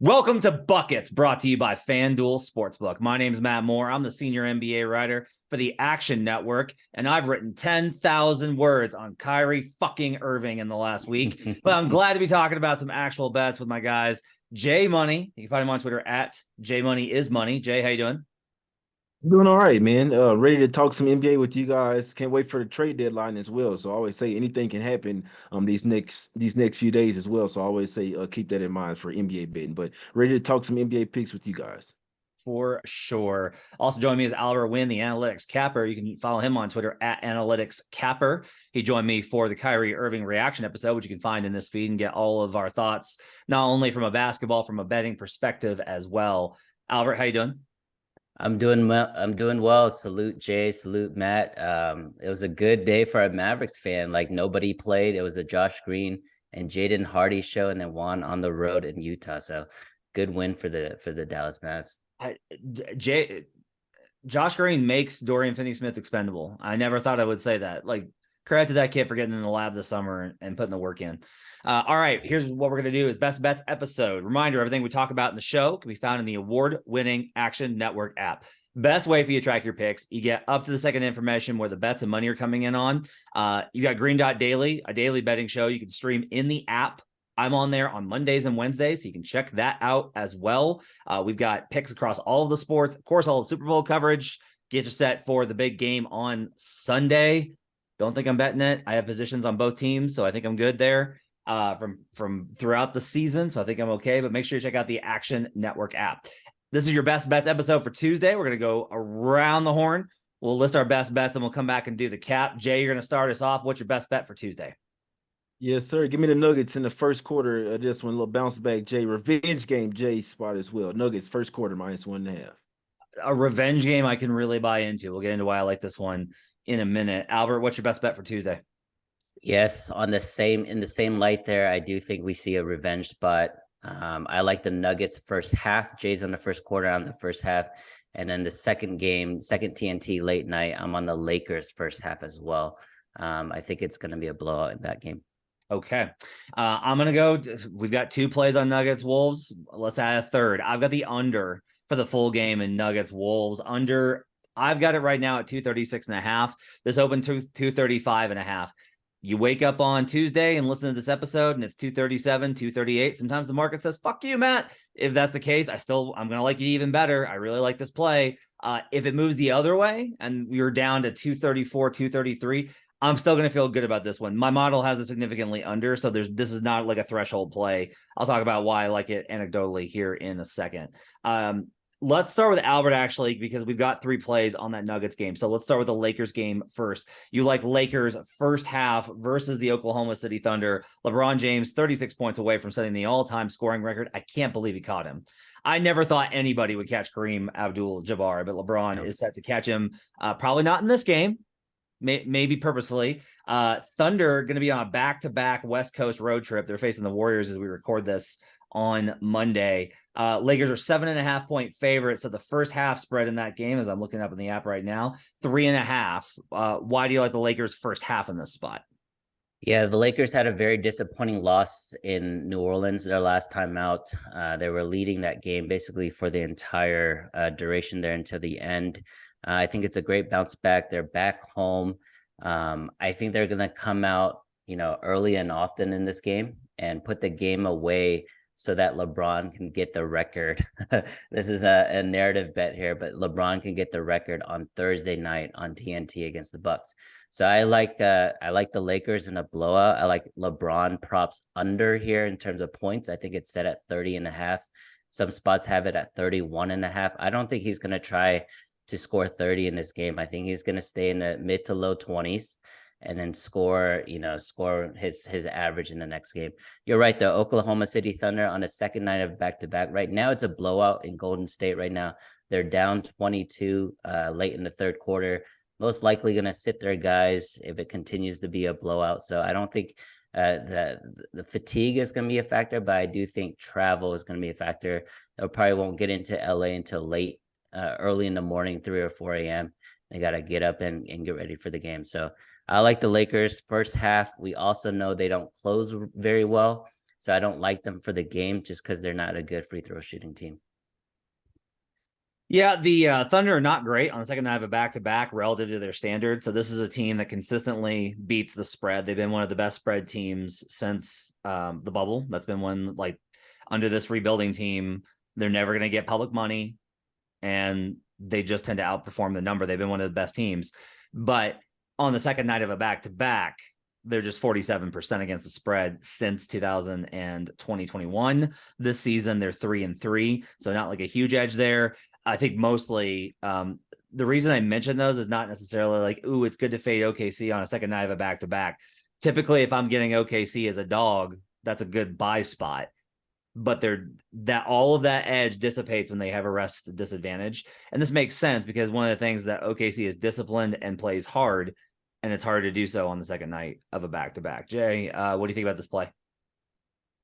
Welcome to Buckets, brought to you by FanDuel Sportsbook. My name is Matt Moore. I'm the senior NBA writer for the Action Network, and I've written 10,000 words on Kyrie fucking Irving in the last week. But I'm glad to be talking about some actual bets with my guys, Jay Money. You can find him on Twitter at JMoneyIsMoney. Jay, how you doing? Doing all right, man. Ready to talk some NBA with you guys. Can't wait for the trade deadline as well. So I always say anything can happen these next few days as well. So I always say keep that in mind for NBA betting. But ready to talk some NBA picks with you guys. For sure. Also joining me is Albert Wynn, the Analytics Capper. You can follow him on Twitter at Analytics Capper. He joined me for the Kyrie Irving reaction episode, which you can find in this feed and get all of our thoughts, not only from a basketball, from a betting perspective as well. Albert, how you doing? I'm doing well. I'm doing well. Salute Jay, salute Matt. It was a good day for a Mavericks fan. Like nobody played. It was a Josh Green and Jaden Hardy show, and then won on the road in Utah. So good win for the Dallas Mavs. Jay, Josh Green makes Dorian Finney-Smith expendable. I never thought I would say that. Like, credit to that kid for getting in the lab this summer and putting the work in. All right, here's what we're going to do is Best Bets episode. Reminder, everything we talk about in the show can be found in the award-winning Action Network app. Best way for you to track your picks. You get up to the second information where the bets and money are coming in on. You got Green Dot Daily, a daily betting show you can stream in the app. I'm on there on Mondays and Wednesdays, so you can check that out as well. We've got picks across all of the sports, of course, all the Super Bowl coverage. Get you set for the big game on Sunday. Don't think I'm betting it. I have positions on both teams, so I think I'm good there from throughout the season. So I think I'm okay, but make sure you check out the Action Network app. This is your Best Bets episode for Tuesday. We're going to go around the horn. We'll list our best bets, and we'll come back and do the cap. Jay, you're going to start us off. What's your best bet for Tuesday? Yes, sir. Give me the Nuggets in the first quarter of this one. A little bounce back, Jay. Revenge game, Jay spot as well. Nuggets first quarter -1.5. A revenge game I can really buy into. We'll get into why I like this one in a minute. Albert, what's your best bet for Tuesday? Yes, in the same light there, I do think we see a revenge spot. I like the Nuggets first half. Jay's on the first quarter on the first half. And then the second game, second TNT late night, I'm on the Lakers first half as well. I think it's going to be a blowout in that game. Okay. I'm going to go. We've got two plays on Nuggets Wolves. Let's add a third. I've got the under for the full game in Nuggets Wolves. Under, I've got it right now at 236.5. This opened to 235.5. You wake up on Tuesday and listen to this episode and it's 237, 238. Sometimes the market says, fuck you, Matt. If that's the case, I'm going to like it even better. I really like this play. If it moves the other way and we were down to 234, 233, I'm still going to feel good about this one. My model has it significantly under, so this is not like a threshold play. I'll talk about why I like it anecdotally here in a second. Let's start with Albert, actually, because we've got three plays on that Nuggets game. So let's start with the Lakers game first. You like Lakers first half versus the Oklahoma City Thunder. LeBron James, 36 points away from setting the all-time scoring record. I can't believe he caught him. I never thought anybody would catch Kareem Abdul-Jabbar, but LeBron is set to catch him. Probably not in this game. Maybe purposefully. Thunder going to be on a back-to-back West Coast road trip. They're facing the Warriors as we record this on Monday. Lakers are 7.5-point favorites. So the first half spread in that game, as I'm looking up in the app right now, 3.5. Why do you like the Lakers first half in this spot? Yeah, the Lakers had a very disappointing loss in New Orleans their last time out. They were leading that game basically for the entire duration there until the end. I think it's a great bounce back. They're back home. I think they're going to come out, early and often in this game and put the game away so that LeBron can get the record. This is a narrative bet here, but LeBron can get the record on Thursday night on TNT against the Bucks. So I like the Lakers in a blowout. I like LeBron props under here in terms of points. I think it's set at 30.5. Some spots have it at 31.5. I don't think he's going to try to score 30 in this game. I think he's going to stay in the mid to low 20s and then score his average in the next game. You're right, though. Oklahoma City Thunder on a second night of back-to-back. Right now, it's a blowout in Golden State right now. They're down 22 late in the third quarter. Most likely going to sit their guys if it continues to be a blowout. So I don't think the fatigue is going to be a factor, but I do think travel is going to be a factor. They probably won't get into LA until late. Early in the morning, 3 or 4 a.m. They got to get up and get ready for the game. So I like the Lakers first half. We also know they don't close very well. So I don't like them for the game just because they're not a good free throw shooting team. Yeah, the Thunder are not great on the second night of a back-to-back relative to their standards. So this is a team that consistently beats the spread. They've been one of the best spread teams since the bubble. That's been one, like, under this rebuilding team, they're never going to get public money, and they just tend to outperform the number. They've been one of the best teams. But on the second night of a back-to-back, they're just 47% against the spread since 2021. This season, they're 3-3. So not like a huge edge there. I think mostly the reason I mention those is not necessarily like, ooh, it's good to fade OKC on a second night of a back-to-back. Typically, if I'm getting OKC as a dog, that's a good buy spot. But all of that edge dissipates when they have a rest disadvantage. And this makes sense because one of the things that OKC is disciplined and plays hard, and it's hard to do so on the second night of a back-to-back. Jay, what do you think about this play?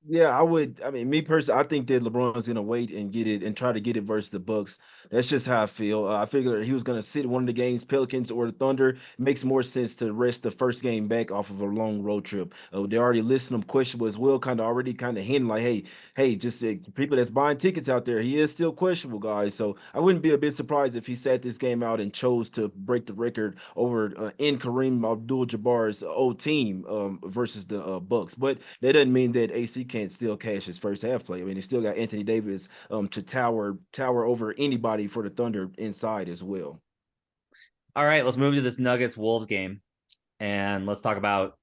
Yeah, I would. I mean, me personally, I think that LeBron's gonna wait and get it and try to get it versus the Bucks. That's just how I feel. I figured he was gonna sit one of the games, Pelicans or the Thunder. It makes more sense to rest the first game back off of a long road trip. They already listed him questionable as well, kind of hinting like, hey, just the people that's buying tickets out there, he is still questionable, guys. So I wouldn't be a bit surprised if he sat this game out and chose to break the record over in Kareem Abdul-Jabbar's old team versus the Bucks. But that doesn't mean that AC can't still cash his first half play. I mean, he still got Anthony Davis to tower over anybody for the Thunder inside as well. All right, let's move to this Nuggets Wolves game, and let's talk about.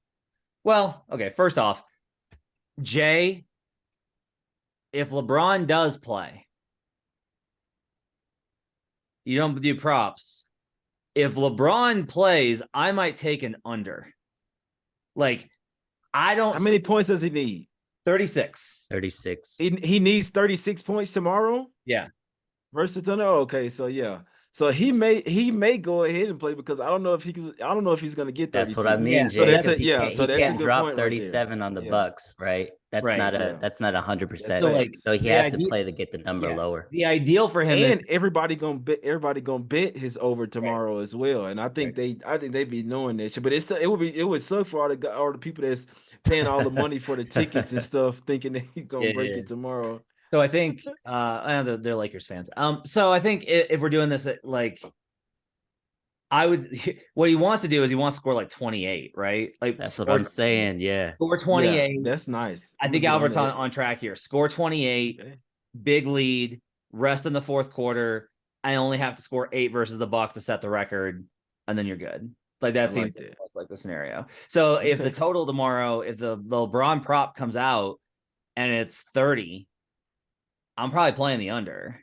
Well, okay. First off, Jay, if LeBron does play, you don't do props. If LeBron plays, I might take an under. Like, I don't. How many points does he need? 36. 36. He needs 36 points tomorrow. Yeah. Versus Thunder. Oh, okay, so yeah. So he may go ahead and play because I don't know if he's going to get 36. That's what I mean, Yeah, Jay. So that's Because it. Yeah. So he that's a can't good drop point right there. 37 on the Yeah. Bucks, right? That's Right. not Yeah. that's not 100%. So, like, So he the has to idea- play to get the number lower. The ideal for him And is everybody gonna bet his over tomorrow as well. And I think they be knowing that shit. But it would suck for all the people that's paying all the money for the tickets and stuff, thinking that he's gonna break it tomorrow. So I think I know they're Lakers fans. So I think if we're doing this, like, I would. What he wants to do is he wants to score like 28, right? Like, That's what I'm saying. Yeah. Score 28. Yeah, that's nice. I think Albert's on track here. Score 28, Okay. big lead, rest in the fourth quarter. I only have to score 8 versus the Bucks to set the record, and then you're good. Like, that seems like the scenario. So if the total tomorrow, if the LeBron prop comes out and it's 30, I'm probably playing the under.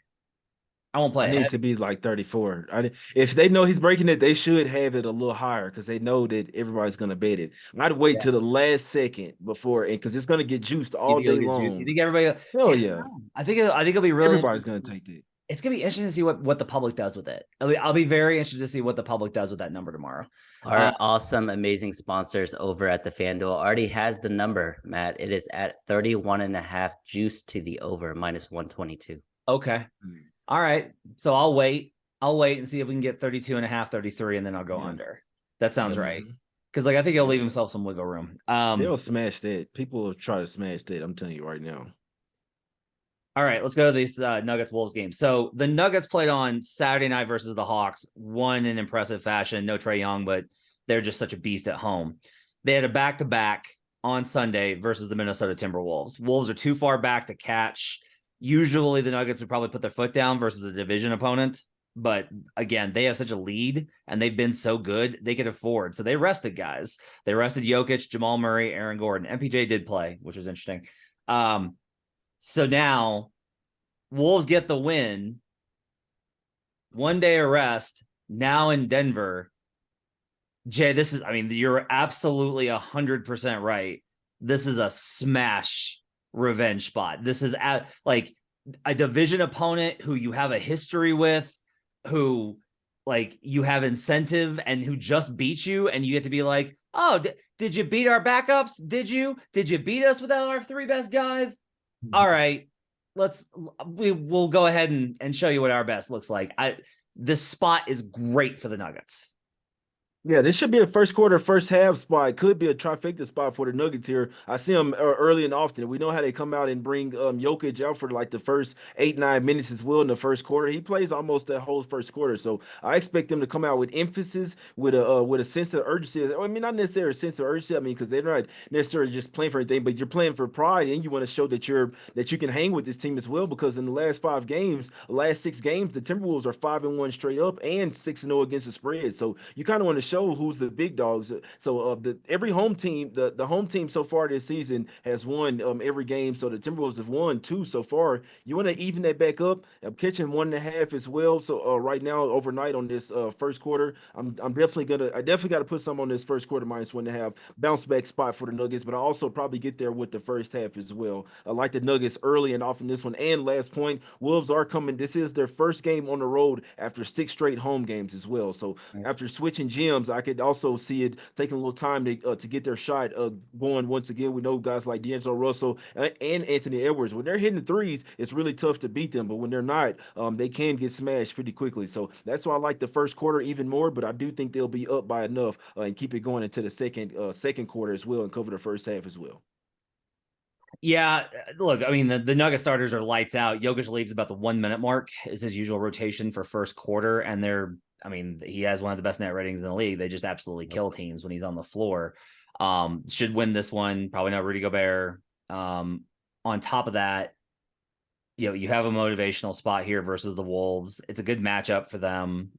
I won't play. I need to be like 34. If they know he's breaking it, they should have it a little higher because they know that everybody's gonna bet it. I'd wait till the last second before, and because it's gonna get juiced all day long. You think everybody? Hell yeah! I think it'll be really. Everybody's gonna take it. It's gonna be interesting to see what the public does with it. I'll be very interested to see what the public does with that number tomorrow. Our awesome, amazing sponsors over at the FanDuel already has the number, Matt. It is at 31.5 juice to the over -122. Okay. All right. So I'll wait and see if we can get 32.5, 33, and then I'll go under. That sounds right. Because, like, I think he'll leave himself some wiggle room. They'll smash that. People will try to smash that. I'm telling you right now. All right, let's go to this Nuggets Wolves game. So the Nuggets played on Saturday night versus the Hawks, won in impressive fashion. No Trae Young, but they're just such a beast at home. They had a back-to-back on Sunday versus the Minnesota Timberwolves. Wolves are too far back to catch. Usually the Nuggets would probably put their foot down versus a division opponent. But again, they have such a lead and they've been so good, they could afford. So they rested guys. They rested Jokic, Jamal Murray, Aaron Gordon. MPJ did play, which was interesting. So now Wolves get the win. 1 day of rest. Now in Denver. Jay, you're absolutely 100% right. This is a smash revenge spot. This is like a division opponent who you have a history with, who, like, you have incentive and who just beat you, and you get to be like, oh, did you beat our backups? Did you beat us without our 3 best guys? All right, we'll go ahead and show you what our best looks like. This spot is great for the Nuggets. Yeah, this should be a first quarter, first half spot. Could be a trifecta spot for the Nuggets here. I see them early and often. We know how they come out and bring Jokic out for like the first 8, 9 minutes as well in the first quarter. He plays almost that whole first quarter, so I expect them to come out with emphasis, with a sense of urgency. I mean, not necessarily a sense of urgency. I mean, because they're not necessarily just playing for anything, but you're playing for pride, and you want to show that you can hang with this team as well. Because in the last 5 games, last 6 games, the Timberwolves are 5-1 straight up and 6-0 against the spread. So you kind of want to show who's the big dogs. So every home team, the home team so far this season has won every game. So the Timberwolves have won 2 so far. You want to even that back up. I'm catching 1.5 as well. So right now, overnight on this first quarter, I'm definitely got to put some on this first quarter -1.5 bounce back spot for the Nuggets. But I also probably get there with the first half as well. I like the Nuggets early and often this one. And last point, Wolves are coming. This is their first game on the road after 6 straight home games as well. So Nice. after switching gyms, I could also see it taking a little time to get their shot going once again. We know guys like D'Angelo Russell and Anthony Edwards, when they're hitting the threes, it's really tough to beat them. But when they're not, they can get smashed pretty quickly. So that's why I like the first quarter even more. But I do think they'll be up by enough and keep it going into the second quarter as well and cover the first half as well. Yeah, look, I mean, the Nugget starters are lights out. Jokic leaves about the 1 minute mark is his usual rotation for first quarter. And I mean, he has one of the best net ratings in the league. They just absolutely kill teams when he's on the floor. Should win this one, probably not Rudy Gobert. On top of that, you have a motivational spot here versus the Wolves. It's a good matchup for them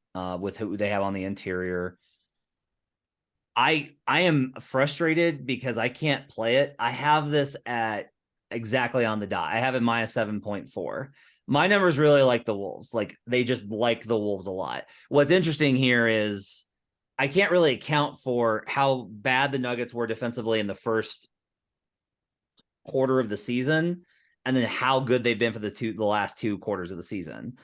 with who they have on the interior. I am frustrated because I can't play it. I have this at exactly on the dot. I have it -7.4. My numbers really like the Wolves. Like they just like the Wolves a lot. What's interesting here is I can't really account for how bad the Nuggets were defensively in the first quarter of the season and then how good they've been for the last 2 quarters of the season.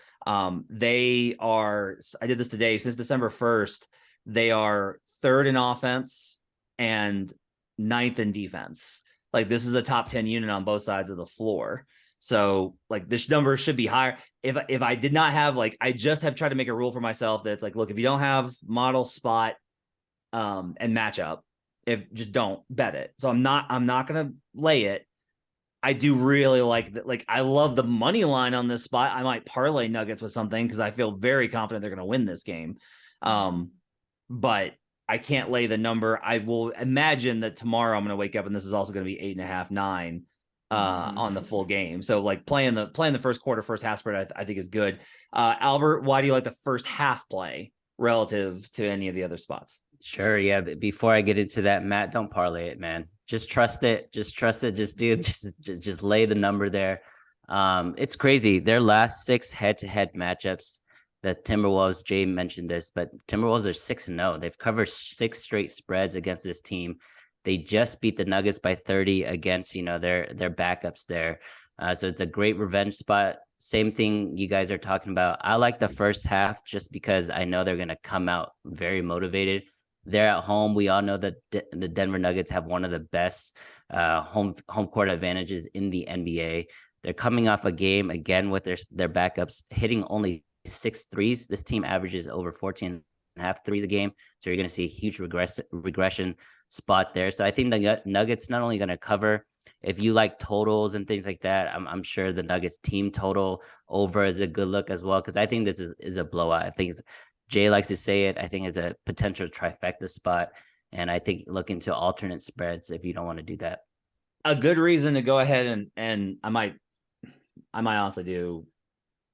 They are, I did this today, since December 1st, they are 3rd in offense and 9th in defense. Like this is a top 10 unit on both sides of the floor. So like this number should be higher. If I did not have, like, I just have tried to make a rule for myself that's like, look, if you don't have model, spot, and matchup, just don't bet it. So I'm not gonna lay it. I do really like that. Like I love the money line on this spot. I might parlay Nuggets with something because I feel very confident they're going to win this game. But I can't lay the number. I will imagine that tomorrow I'm going to wake up and this is also going to be 8.5, 9 on the full game. So like playing the first quarter, first half spread, I think is good. Albert, why do you like the first half play relative to any of the other spots? Sure, yeah. But before I get into that, Matt, don't parlay it, man. Just trust it. Just trust it. Just lay the number there. It's crazy. Their last 6 head-to-head matchups, the Timberwolves, Jay mentioned this, but Timberwolves are 6-0. They've covered 6 straight spreads against this team. They just beat the Nuggets by 30 against, their backups there. So it's a great revenge spot. Same thing you guys are talking about. I like the first half just because I know they're going to come out very motivated. They're at home. We all know that the Denver Nuggets have one of the best home court advantages in the NBA. They're coming off a game again with their backups hitting only 6 threes. This team averages over 14.5 threes a game. So you're going to see a huge regression spot there. So I think the Nuggets not only going to cover. If you like totals and things like that, I'm sure the Nuggets team total over is a good look as well, because I think this is a blowout. I think Jay likes to say it. I think it's a potential trifecta spot, and I think look into alternate spreads if you don't want to do that. A good reason to go ahead and I might honestly do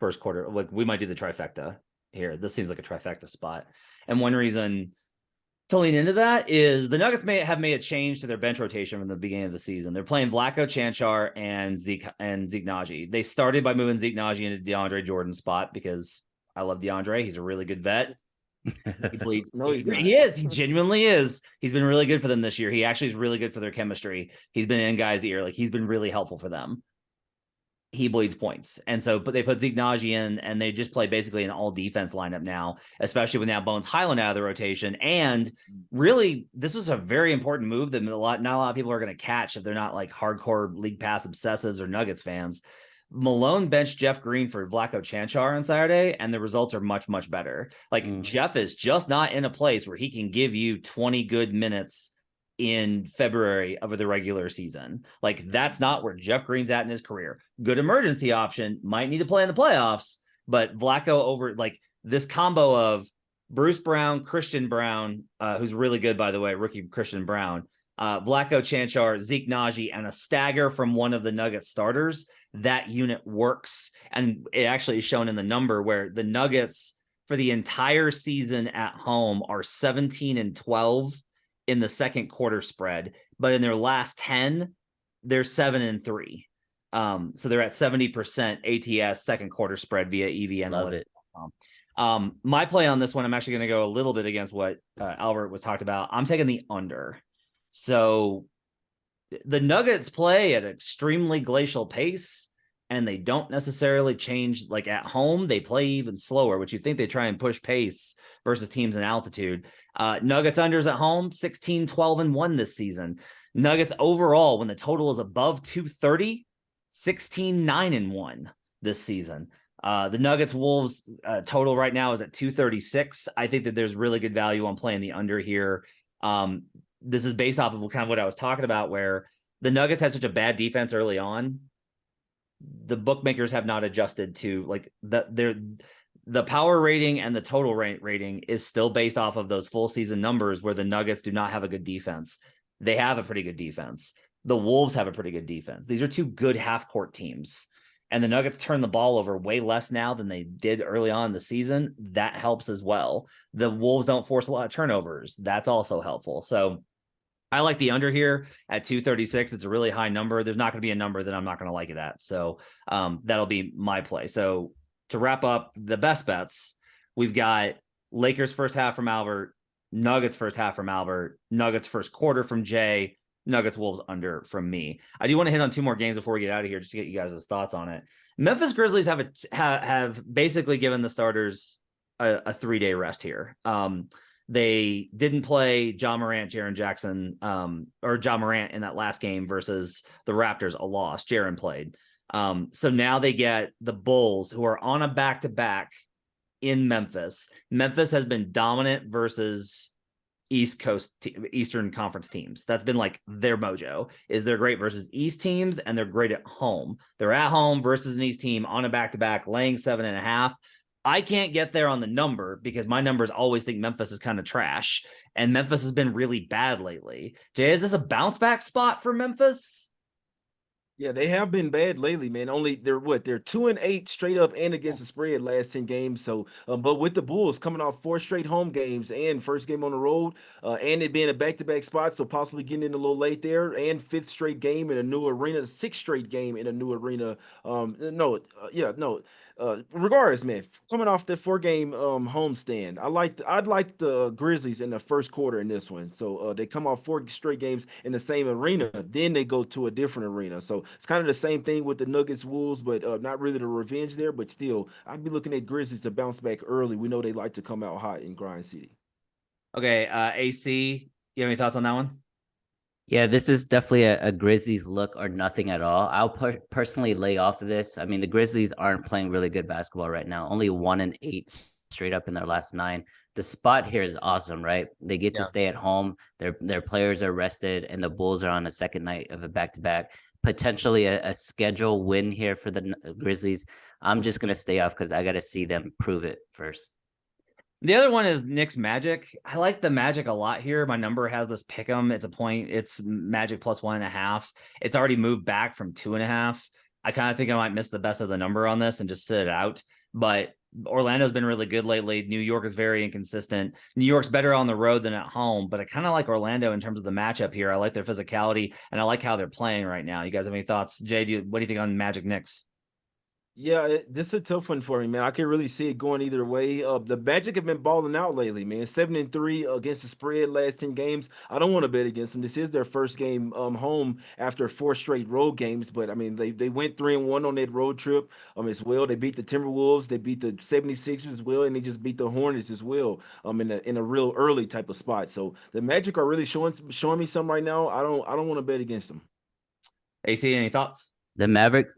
first quarter. Like we might do the trifecta here. This seems like a trifecta spot, and one reason to lean into that is the Nuggets may have made a change to their bench rotation from the beginning of the season. They're playing Vlatko Cancar and Zeke Nnaji. They started by moving Zeke Nnaji into DeAndre Jordan's spot because I love DeAndre. He's a really good vet. He bleeds. No, he's not. He is. He genuinely is. He's been really good for them this year. He actually is really good for their chemistry. He's been in guys' ear. Like he's been really helpful for them. He bleeds points. And so, but they put Zeke Nnaji in and they just play basically an all defense lineup now, especially with now Bones Highland out of the rotation. And really, this was a very important move that not a lot of people are going to catch if they're not like hardcore league pass obsessives or Nuggets fans. Malone benched Jeff Green for Vlatko Cancar on Saturday, and the results are much, much better. Like Jeff is just not in a place where he can give you 20 good minutes in February of the regular season. Like that's not where Jeff Green's at in his career. Good emergency option, might need to play in the playoffs, but Vlatko over like this combo of Bruce Brown, Christian Brown, who's really good, by the way, rookie Christian Brown, Vlatko Cancar, Zeke Naji, and a stagger from one of the Nuggets starters, that unit works. And it actually is shown in the number where the Nuggets for the entire season at home are 17-12 in the second quarter spread, but in their last 10, they're 7-3. So they're at 70% ATS second quarter spread via EV Love Analytics. it. My play on this one, I'm actually going to go a little bit against what Albert was talked about. I'm taking the under. So the Nuggets play at an extremely glacial pace, and they don't necessarily change. Like at home, they play even slower, which you think they try and push pace versus teams in altitude. Nuggets unders at home, 16-12-1 this season. Nuggets overall, when the total is above 230, 16-9-1 this season. The Nuggets Wolves total right now is at 236. I think that there's really good value on playing the under here. This is based off of kind of what I was talking about, where the Nuggets had such a bad defense early on. The bookmakers have not adjusted to like the power rating, and the total rating is still based off of those full season numbers where the Nuggets do not have a good defense. They have a pretty good defense. The Wolves have a pretty good defense. These are two good half court teams. And the Nuggets turn the ball over way less now than they did early on in the season. That helps as well. The Wolves don't force a lot of turnovers. That's also helpful. So I like the under here at 236. It's a really high number. There's not going to be a number that I'm not going to like it at. So that'll be my play. So to wrap up the best bets, we've got Lakers first half from Albert, Nuggets first half from Albert, Nuggets first quarter from Jay, Nuggets Wolves under from me. I do want to hit on two more games before we get out of here, just to get you guys' thoughts on it. Memphis Grizzlies have basically given the starters a 3-day rest here. They didn't play John Morant, Jaren Jackson, or John Morant in that last game versus the Raptors, a loss. Jaren played. So now they get the Bulls, who are on a back-to-back in Memphis. Memphis has been dominant versus Eastern Conference teams. That's been like their mojo, is they're great versus East teams, and they're great at home. They're at home versus an East team on a back-to-back, laying 7.5. I can't get there on the number because my numbers always think Memphis is kind of trash, and Memphis has been really bad lately. Jay, is this a bounce back spot for Memphis? Yeah, they have been bad lately, man. Only they're 2-8 straight up and against the spread last 10 games. So, but with the Bulls coming off 4 straight home games and first game on the road, and it being a back-to-back spot, so possibly getting in a little late there, and 5th straight game in a new arena, 6th straight game in a new arena. Regardless, man, coming off the 4-game homestand, I'd like the Grizzlies in the first quarter in this one. So they come off 4 straight games in the same arena, then they go to a different arena. So it's kind of the same thing with the Nuggets Wolves, but not really the revenge there. But still, I'd be looking at Grizzlies to bounce back early. We know they like to come out hot in Grind City. Okay, AC, you have any thoughts on that one? Yeah, this is definitely a Grizzlies look or nothing at all. I'll personally lay off of this. I mean, the Grizzlies aren't playing really good basketball right now. Only 1-8 straight up in their last 9. The spot here is awesome, right? They get to stay at home. Their players are rested, and the Bulls are on a second night of a back-to-back. Potentially a schedule win here for the Grizzlies. I'm just going to stay off because I got to see them prove it first. The other one is Knicks Magic. I like the Magic a lot here. My number has this pick 'em. It's a point. It's Magic plus 1.5. It's already moved back from 2.5. I kind of think I might miss the best of the number on this and just sit it out. But Orlando's been really good lately. New York is very inconsistent. New York's better on the road than at home, but I kind of like Orlando in terms of the matchup here. I like their physicality, and I like how they're playing right now. You guys have any thoughts? Jay, what do you think on Magic Knicks? Yeah, this is a tough one for me, man. I can really see it going either way. The Magic have been balling out lately, man. 7-3 against the spread last 10 games. I don't want to bet against them. This is their first game home after 4 straight road games. But I mean, they went 3-1 on that road trip as well. They beat the Timberwolves, they beat the 76ers as well, and they just beat the Hornets as well in a real early type of spot. So the Magic are really showing me something right now. I don't want to bet against them. AC, any thoughts? The Magic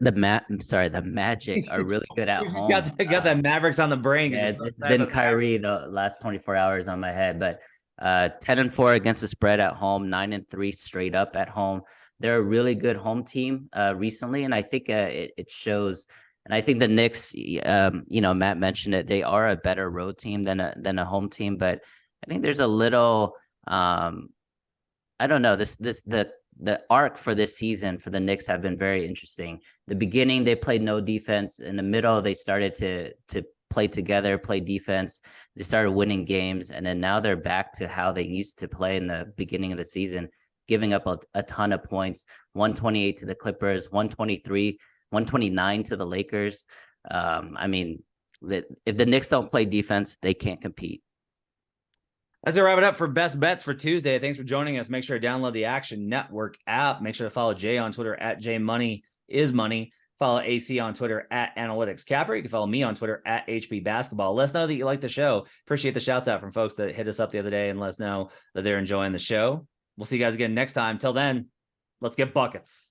are really good at home. Got that Mavericks on the brain. Yeah, it's been Kyrie the last 24 hours on my head, but 10-4 against the spread at home, 9-3 straight up at home. They're a really good home team recently, and I think it shows. And I think the Knicks, Matt mentioned it, they are a better road team than a home team, but I think there's a little I don't know, the arc for this season for the Knicks have been very interesting. The beginning, they played no defense. In the middle, they started to play together, play defense. They started winning games, and then now they're back to how they used to play in the beginning of the season, giving up a ton of points. 128 to the Clippers, 129 to the Lakers. If the Knicks don't play defense, they can't compete. As I wrap it up for best bets for Tuesday, thanks for joining us. Make sure to download the Action Network app. Make sure to follow Jay on Twitter at JMoneyIsMoney. Follow AC on Twitter at AnalyticsCapper. You can follow me on Twitter at HB Basketball. Let us know that you like the show. Appreciate the shouts out from folks that hit us up the other day and let us know that they're enjoying the show. We'll see you guys again next time. Till then, let's get buckets.